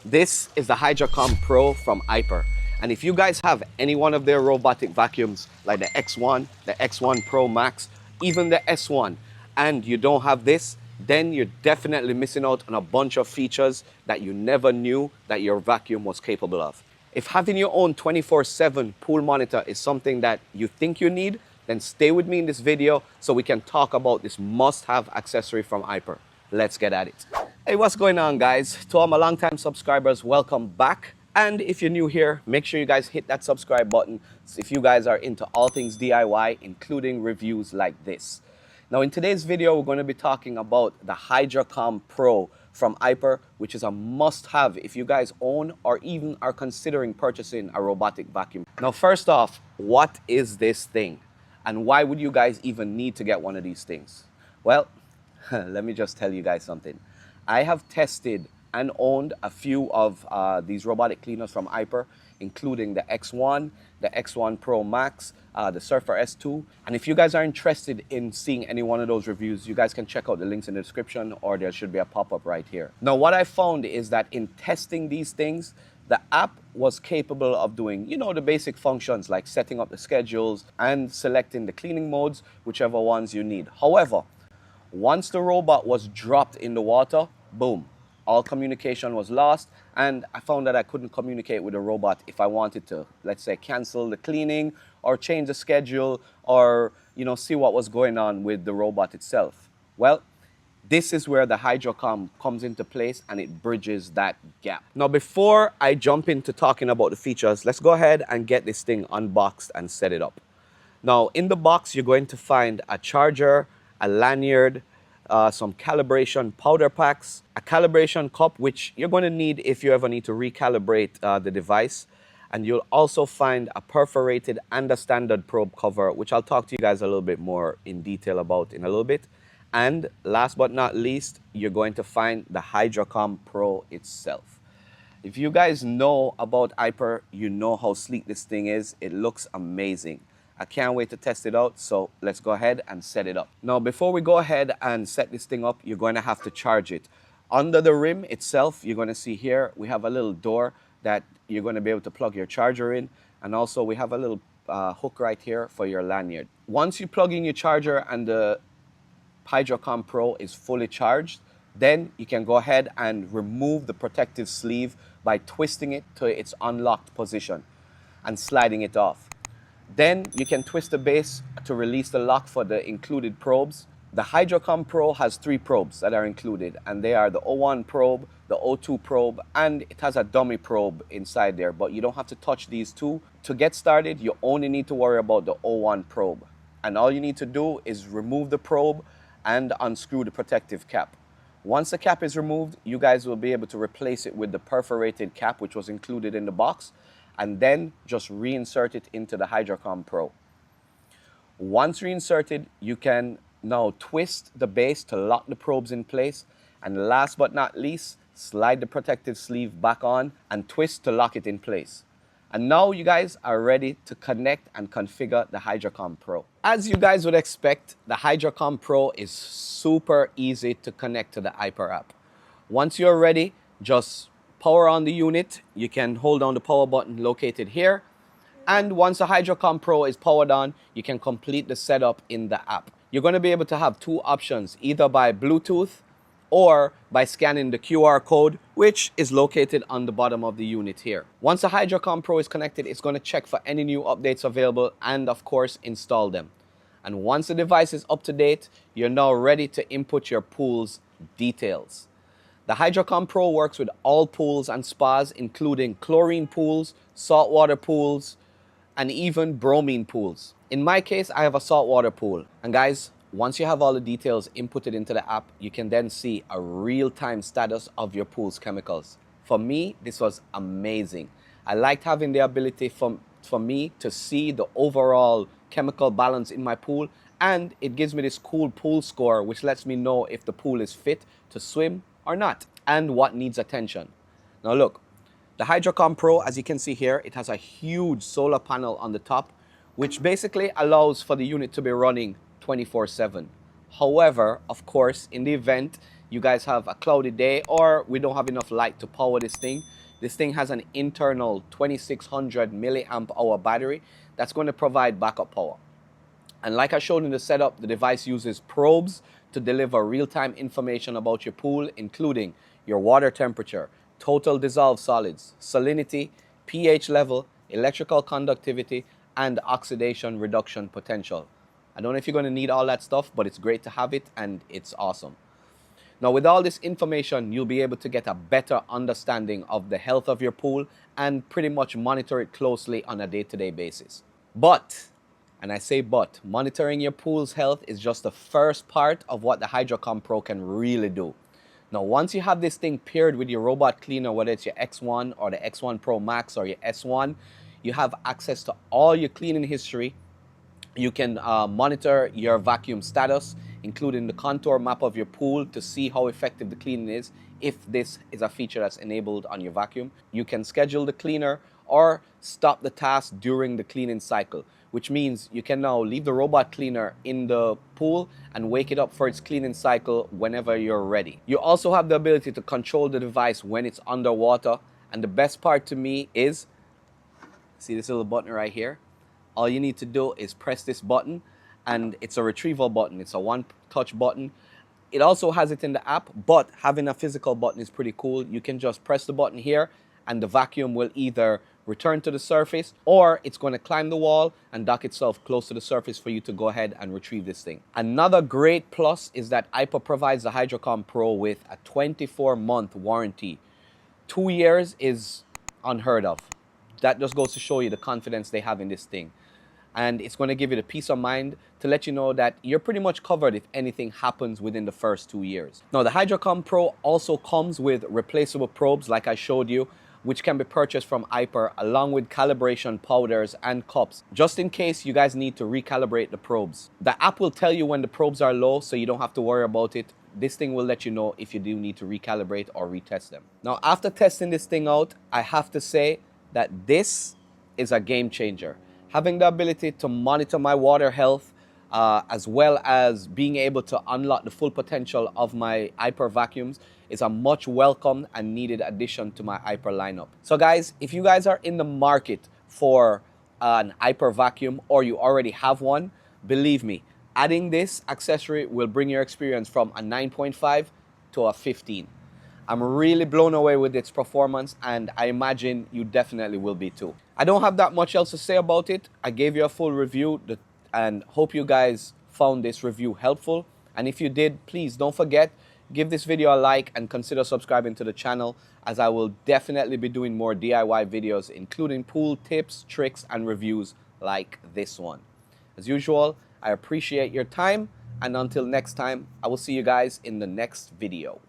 This is the HydroComm Pro from Aiper. And if you guys have any one of their robotic vacuums, like the X1, the X1 Pro Max, even the S1, and you don't have this, then you're definitely missing out on a bunch of features that you never knew that your vacuum was capable of. If having your own 24/7 pool monitor is something that you think you need, then stay with me in this video so we can talk about this must-have accessory from Aiper. Let's get at it. Hey, what's going on, guys? To all my longtime subscribers, welcome back. And if you're new here, make sure you guys hit that subscribe button if you guys are into all things DIY, including reviews like this. Now, in today's video, we're going to be talking about the HydroComm Pro from Aiper, which is a must-have if you guys own or even are considering purchasing a robotic vacuum. Now, first off, what is this thing? And why would you guys even need to get one of these things? Well, let me just tell you guys something. I have tested and owned a few of these robotic cleaners from Aiper, including the X1, the X1 Pro Max, the Surfer S2. And if you guys are interested in seeing any one of those reviews, you guys can check out the links in the description, or there should be a pop-up right here. Now, what I found is that in testing these things, the app was capable of doing, the basic functions like setting up the schedules and selecting the cleaning modes, whichever ones you need. However, once the robot was dropped in the water, boom, all communication was lost, and I found that I couldn't communicate with the robot if I wanted to, let's say, cancel the cleaning or change the schedule or, see what was going on with the robot itself. Well, this is where the HydroComm comes into place, and it bridges that gap. Now, before I jump into talking about the features, let's go ahead and get this thing unboxed and set it up. Now, in the box, you're going to find a charger, a lanyard, some calibration powder packs, a calibration cup, which you're going to need if you ever need to recalibrate the device. And you'll also find a perforated and a standard probe cover, which I'll talk to you guys a little bit more in detail about in a little bit. And last but not least, you're going to find the HydroComm Pro itself. If you guys know about Aiper, you know how sleek this thing is. It looks amazing. I can't wait to test it out, so let's go ahead and set it up. Now, before we go ahead and set this thing up, you're going to have to charge it. Under the rim itself, you're going to see here, we have a little door that you're going to be able to plug your charger in. And also, we have a little hook right here for your lanyard. Once you plug in your charger and the HydroComm Pro is fully charged, then you can go ahead and remove the protective sleeve by twisting it to its unlocked position and sliding it off. Then you can twist the base to release the lock for the included probes. The HydroComm Pro has 3 probes that are included, and they are the O1 probe, the O2 probe, and it has a dummy probe inside there, but you don't have to touch these two. To get started, you only need to worry about the O1 probe. And all you need to do is remove the probe and unscrew the protective cap. Once the cap is removed, you guys will be able to replace it with the perforated cap, which was included in the box, and then just reinsert it into the HydroComm Pro. Once reinserted, you can now twist the base to lock the probes in place, and last but not least, slide the protective sleeve back on and twist to lock it in place. And now you guys are ready to connect and configure the HydroComm Pro. As you guys would expect, the HydroComm Pro is super easy to connect to the Aiper app. Once you're ready, just power on the unit. You can hold down the power button located here. And once the HydroComm Pro is powered on, you can complete the setup in the app. You're going to be able to have 2 options, either by Bluetooth or by scanning the QR code, which is located on the bottom of the unit here. Once the HydroComm Pro is connected, it's going to check for any new updates available and, of course, install them. And once the device is up to date, you're now ready to input your pool's details. The HydroComm Pro works with all pools and spas, including chlorine pools, saltwater pools, and even bromine pools. In my case, I have a saltwater pool. And guys, once you have all the details inputted into the app, you can then see a real-time status of your pool's chemicals. For me, this was amazing. I liked having the ability for me to see the overall chemical balance in my pool, and it gives me this cool pool score, which lets me know if the pool is fit to swim or not, and what needs attention. Now look, the HydroComm Pro, as you can see here, it has a huge solar panel on the top, which basically allows for the unit to be running 24/7. However, of course, in the event you guys have a cloudy day or we don't have enough light to power this thing, This thing has an internal 2600 milliamp hour battery that's going to provide backup power. And like I showed in the setup, the device uses probes to deliver real-time information about your pool, including your water temperature, total dissolved solids, salinity, pH level, electrical conductivity, and oxidation reduction potential. I don't know if you're going to need all that stuff, but it's great to have it, and it's awesome. Now, with all this information, you'll be able to get a better understanding of the health of your pool and pretty much monitor it closely on a day-to-day basis. But, and I say but, monitoring your pool's health is just the first part of what the HydroComm Pro can really do. Now, once you have this thing paired with your robot cleaner, whether it's your X1 or the X1 Pro Max or your S1, you have access to all your cleaning history. You can monitor your vacuum status, including the contour map of your pool to see how effective the cleaning is, if this is a feature that's enabled on your vacuum. You can schedule the cleaner or stop the task during the cleaning cycle, which means you can now leave the robot cleaner in the pool and wake it up for its cleaning cycle whenever you're ready. You also have the ability to control the device when it's underwater, and the best part to me is, see this little button right here? All you need to do is press this button, and it's a retrieval button. It's a one-touch button. It also has it in the app, but having a physical button is pretty cool. You can just press the button here, and the vacuum will either return to the surface, or it's going to climb the wall and dock itself close to the surface for you to go ahead and retrieve this thing. Another great plus is that Aiper provides the HydroComm Pro with a 24-month warranty. 2 years is unheard of. That just goes to show you the confidence they have in this thing. And it's going to give you the peace of mind to let you know that you're pretty much covered if anything happens within the first 2 years. Now, the HydroComm Pro also comes with replaceable probes, like I showed you, which can be purchased from Aiper, along with calibration powders and cups, just in case you guys need to recalibrate the probes. The app will tell you when the probes are low, so you don't have to worry about it. This thing will let you know if you do need to recalibrate or retest them. Now, after testing this thing out, I have to say that this is a game changer. Having the ability to monitor my water health, as well as being able to unlock the full potential of my Aiper vacuums, is a much welcome and needed addition to my Aiper lineup. So guys, if you guys are in the market for an Aiper vacuum, or you already have one, believe me, adding this accessory will bring your experience from a 9.5 to a 15. I'm really blown away with its performance, and I imagine you definitely will be too. I don't have that much else to say about it. I gave you a full review and hope you guys found this review helpful. And if you did, please don't forget, give this video a like and consider subscribing to the channel, as I will definitely be doing more DIY videos, including pool tips, tricks, and reviews like this one. As usual, I appreciate your time, and until next time, I will see you guys in the next video.